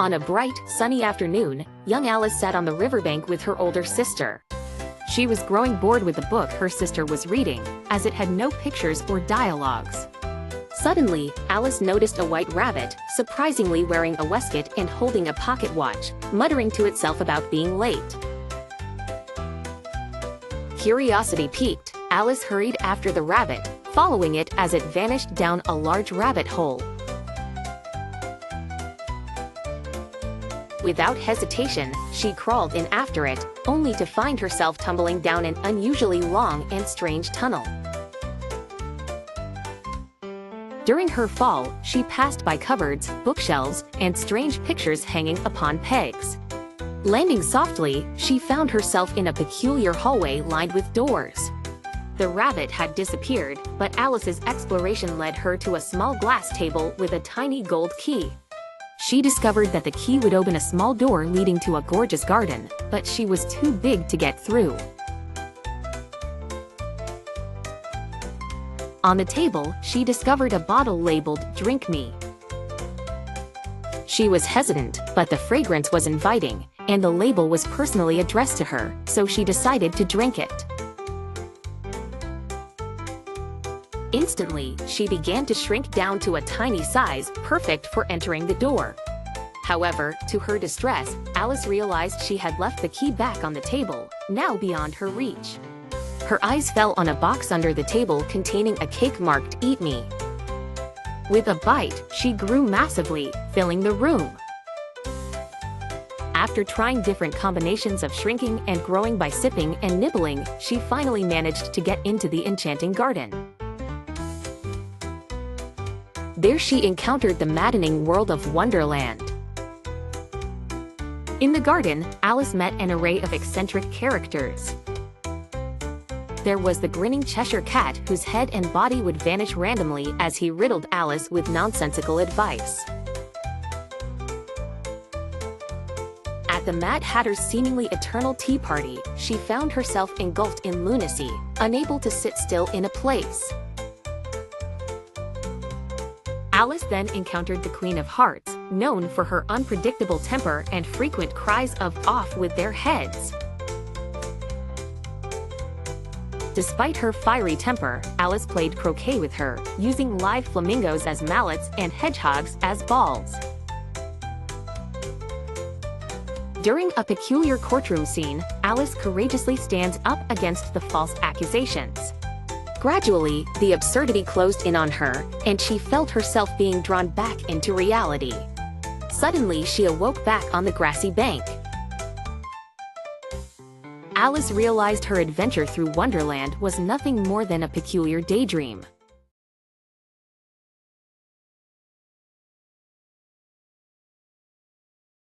On a bright, sunny afternoon, young Alice sat on the riverbank with her older sister. She was growing bored with the book her sister was reading, as it had no pictures or dialogues. Suddenly, Alice noticed a white rabbit, surprisingly wearing a waistcoat and holding a pocket watch, muttering to itself about being late. Curiosity piqued, Alice hurried after the rabbit, following it as it vanished down a large rabbit hole. Without hesitation, she crawled in after it, only to find herself tumbling down an unusually long and strange tunnel. During her fall, she passed by cupboards, bookshelves, and strange pictures hanging upon pegs. Landing softly, she found herself in a peculiar hallway lined with doors. The rabbit had disappeared, but Alice's exploration led her to a small glass table with a tiny gold key. She discovered that the key would open a small door leading to a gorgeous garden, but she was too big to get through. On the table, she discovered a bottle labeled "Drink Me." She was hesitant, but the fragrance was inviting, and the label was personally addressed to her, so she decided to drink it. Instantly, she began to shrink down to a tiny size, perfect for entering the door. However, to her distress, Alice realized she had left the key back on the table, now beyond her reach. Her eyes fell on a box under the table containing a cake marked "Eat Me." With a bite, she grew massively, filling the room. After trying different combinations of shrinking and growing by sipping and nibbling, she finally managed to get into the enchanting garden. There she encountered the maddening world of Wonderland. In the garden, Alice met an array of eccentric characters. There was the grinning Cheshire Cat whose head and body would vanish randomly as he riddled Alice with nonsensical advice. At the Mad Hatter's seemingly eternal tea party, she found herself engulfed in lunacy, unable to sit still in a place. Alice then encountered the Queen of Hearts, known for her unpredictable temper and frequent cries of "off with their heads." Despite her fiery temper, Alice played croquet with her, using live flamingos as mallets and hedgehogs as balls. During a peculiar courtroom scene, Alice courageously stands up against the false accusations. Gradually, the absurdity closed in on her, and she felt herself being drawn back into reality. Suddenly, she awoke back on the grassy bank. Alice realized her adventure through Wonderland was nothing more than a peculiar daydream.